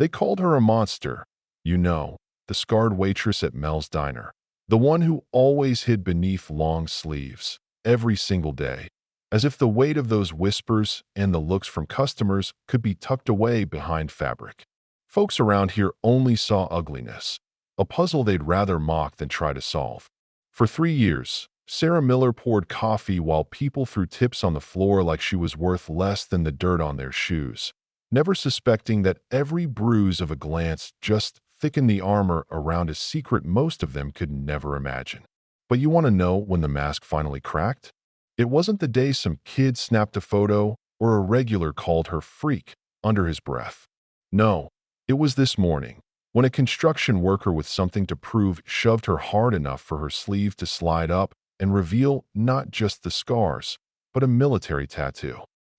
They called her a monster. You know, the scarred waitress at Mel's diner. The one who always hid beneath long sleeves, every single day, as if the weight of those whispers and the looks from customers could be tucked away behind fabric. Folks around here only saw ugliness, a puzzle they'd rather mock than try to solve. For 3 years, Sarah Miller poured coffee while people threw tips on the floor like she was worth less than the dirt on their shoes, never suspecting that every bruise of a glance just thickened the armor around a secret most of them could never imagine. But you want to know when the mask finally cracked? It wasn't the day some kid snapped a photo or a regular called her freak under his breath. No, it was this morning, when a construction worker with something to prove shoved her hard enough for her sleeve to slide up and reveal not just the scars, but a military tattoo.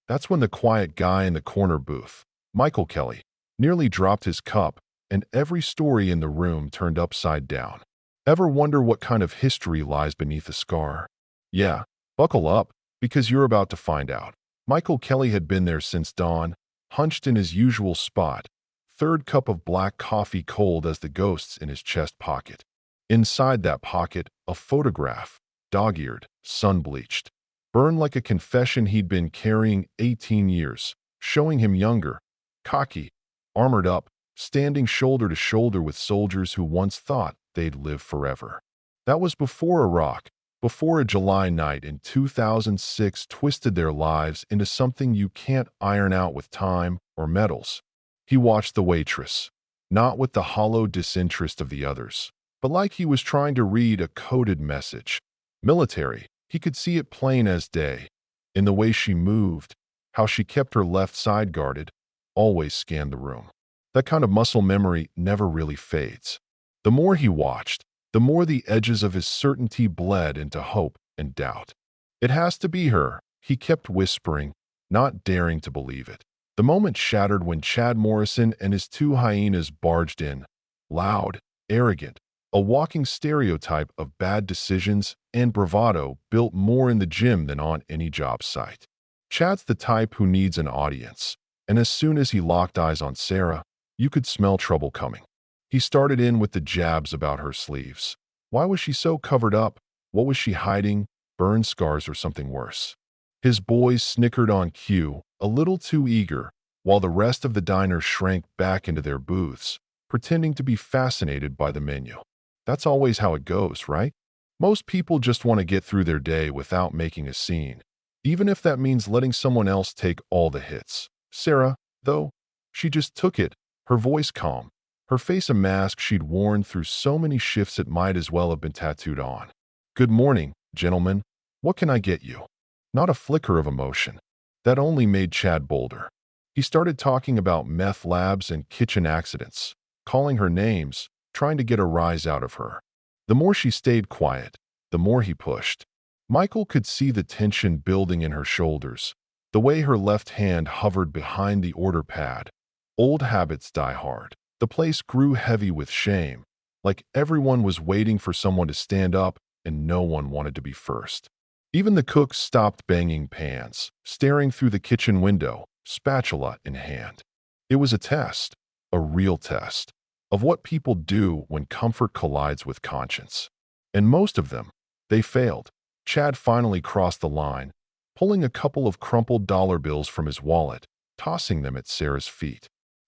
That's when the quiet guy in the corner booth, Michael Kelly, nearly dropped his cup, and every story in the room turned upside down. Ever wonder what kind of history lies beneath a scar? Yeah, buckle up, because you're about to find out. Michael Kelly had been there since dawn, hunched in his usual spot, third cup of black coffee cold as the ghosts in his chest pocket. Inside that pocket, a photograph, dog-eared, sun-bleached, burned like a confession he'd been carrying 18 years, showing him younger, cocky, armored up, standing shoulder to shoulder with soldiers who once thought they'd live forever. That was before Iraq, before a July night in 2006 twisted their lives into something you can't iron out with time or medals. He watched the waitress, not with the hollow disinterest of the others, but like he was trying to read a coded message. Military, he could see it plain as day. In the way she moved, how she kept her left side guarded, always scanned the room. That kind of muscle memory never really fades. The more he watched, the more the edges of his certainty bled into hope and doubt. It has to be her, he kept whispering, not daring to believe it. The moment shattered when Chad Morrison and his two hyenas barged in, loud, arrogant, a walking stereotype of bad decisions and bravado built more in the gym than on any job site. Chad's the type who needs an audience, and as soon as he locked eyes on Sarah, you could smell trouble coming. He started in with the jabs about her sleeves. Why was she so covered up? What was she hiding? Burn scars or something worse? His boys snickered on cue, a little too eager, while the rest of the diner shrank back into their booths, pretending to be fascinated by the menu. That's always how it goes, right? Most people just want to get through their day without making a scene, even if that means letting someone else take all the hits. Sarah, though, she just took it, her voice calm, her face a mask she'd worn through so many shifts it might as well have been tattooed on. Good morning, gentlemen. What can I get you? Not a flicker of emotion. That only made Chad bolder. He started talking about meth labs and kitchen accidents, calling her names, trying to get a rise out of her. The more she stayed quiet, the more he pushed. Michael could see the tension building in her shoulders, the way her left hand hovered behind the order pad. Old habits die hard. The place grew heavy with shame, like everyone was waiting for someone to stand up and no one wanted to be first. Even the cooks stopped banging pans, staring through the kitchen window, spatula in hand. It was a test, a real test, of what people do when comfort collides with conscience. And most of them, they failed. Chad finally crossed the line, pulling a couple of crumpled dollar bills from his wallet, tossing them at Sarah's feet.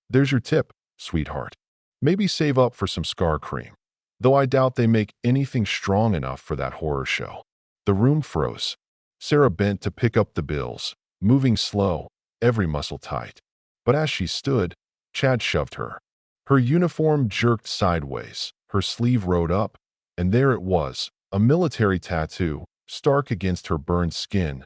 There's your tip, sweetheart. Maybe save up for some scar cream, though I doubt they make anything strong enough for that horror show. The room froze. Sarah bent to pick up the bills, moving slow, every muscle tight. But as she stood, Chad shoved her. Her uniform jerked sideways, her sleeve rode up, and there it was, a military tattoo, stark against her burned skin.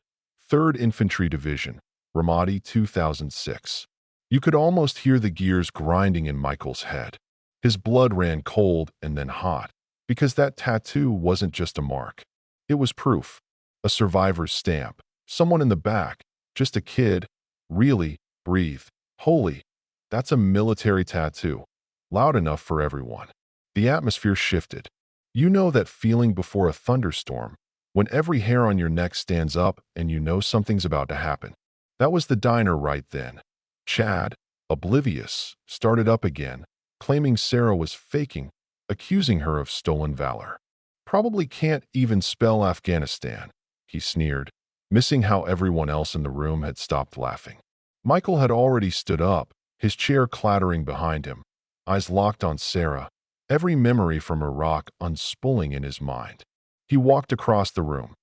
3rd Infantry Division, Ramadi 2006. You could almost hear the gears grinding in Michael's head. His blood ran cold and then hot, because that tattoo wasn't just a mark. It was proof, a survivor's stamp. Someone in the back, just a kid, really breathed. Holy, that's a military tattoo. Loud enough for everyone. The atmosphere shifted. You know that feeling before a thunderstorm, when every hair on your neck stands up and you know something's about to happen. That was the diner right then. Chad, oblivious, started up again, claiming Sarah was faking, accusing her of stolen valor. Probably can't even spell Afghanistan, he sneered, missing how everyone else in the room had stopped laughing. Michael had already stood up, his chair clattering behind him, eyes locked on Sarah, every memory from Iraq unspooling in his mind. He walked across the room,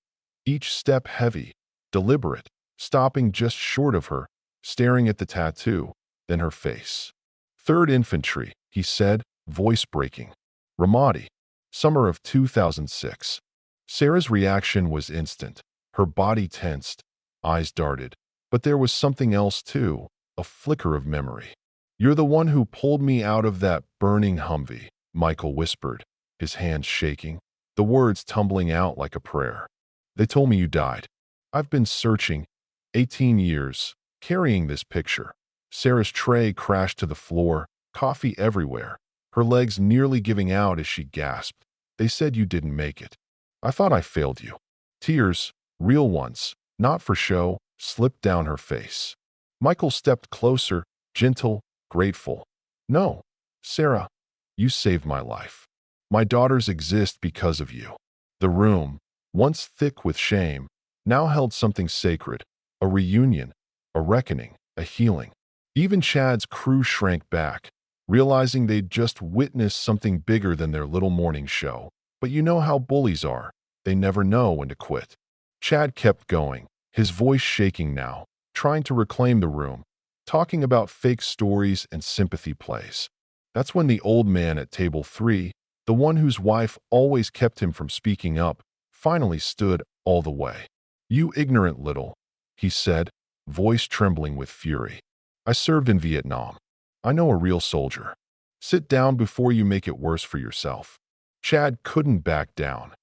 each step heavy, deliberate, stopping just short of her, staring at the tattoo, then her face. "3rd Infantry," he said, voice breaking. "Ramadi, summer of 2006. Sarah's reaction was instant. Her body tensed, eyes darted. But there was something else too, a flicker of memory. "You're the one who pulled me out of that burning Humvee," Michael whispered, his hands shaking, the words tumbling out like a prayer. "They told me you died. I've been searching 18 years, carrying this picture." Sarah's tray crashed to the floor, coffee everywhere, her legs nearly giving out as she gasped. "They said you didn't make it. I thought I failed you." Tears, real ones, not for show, slipped down her face. Michael stepped closer, gentle, grateful. "No, Sarah, you saved my life. My daughters exist because of you." The room, once thick with shame, now held something sacred, a reunion, a reckoning, a healing. Even Chad's crew shrank back, realizing they'd just witnessed something bigger than their little morning show. But you know how bullies are. They never know when to quit. Chad kept going, his voice shaking now, trying to reclaim the room, talking about fake stories and sympathy plays. That's when the old man at table 3, the one whose wife always kept him from speaking up, finally stood all the way. "You ignorant little," he said, voice trembling with fury. "I served in Vietnam. I know a real soldier. Sit down before you make it worse for yourself." Chad couldn't back down.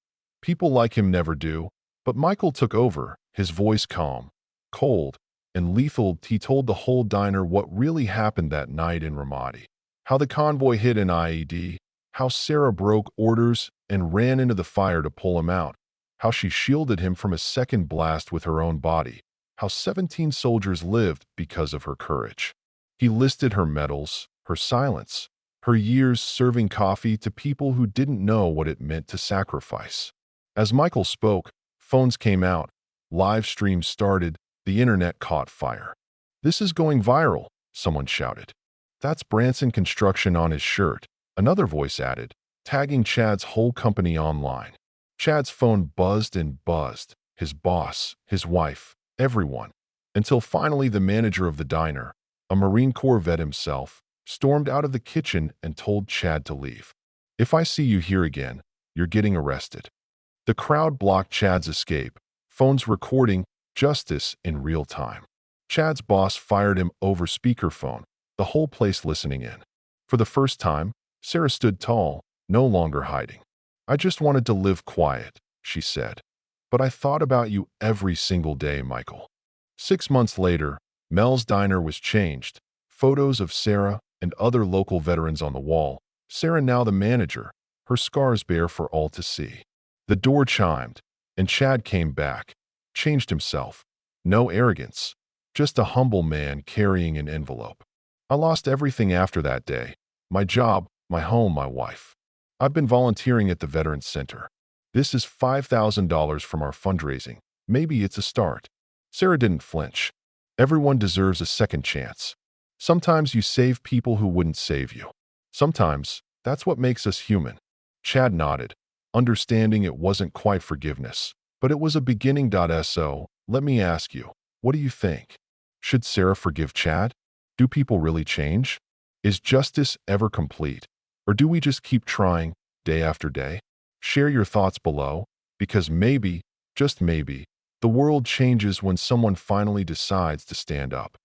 People like him never do, but Michael took over, his voice calm, cold, and lethal. He told the whole diner what really happened that night in Ramadi. How the convoy hit an IED, how Sarah broke orders and ran into the fire to pull him out, how she shielded him from a second blast with her own body, how 17 soldiers lived because of her courage. He listed her medals, her silence, her years serving coffee to people who didn't know what it meant to sacrifice. As Michael spoke, phones came out, live streams started, the internet caught fire. "This is going viral," someone shouted. "That's Branson Construction on his shirt," another voice added, tagging Chad's whole company online. Chad's phone buzzed and buzzed, his boss, his wife, everyone, until finally the manager of the diner, a Marine Corps vet himself, stormed out of the kitchen and told Chad to leave. "If I see you here again, you're getting arrested." The crowd blocked Chad's escape, phones recording justice in real time. Chad's boss fired him over speakerphone, the whole place listening in. For the first time, Sarah stood tall, no longer hiding. "I just wanted to live quiet," she said. "But I thought about you every single day, Michael." 6 months later, Mel's diner was changed. Photos of Sarah and other local veterans on the wall. Sarah now the manager, her scars bare for all to see. The door chimed, and Chad came back, changed himself. No arrogance, just a humble man carrying an envelope. "I lost everything after that day. My job, my home, my wife. I've been volunteering at the Veterans Center. This is $5,000 from our fundraising. Maybe it's a start." Sarah didn't flinch. Everyone deserves a second chance. Sometimes you save people who wouldn't save you. Sometimes that's what makes us human. Chad nodded, understanding it wasn't quite forgiveness, but it was a beginning. So, let me ask you, what do you think? Should Sarah forgive Chad? Do people really change? Is justice ever complete? Or do we just keep trying, day after day? Share your thoughts below, because maybe, just maybe, the world changes when someone finally decides to stand up.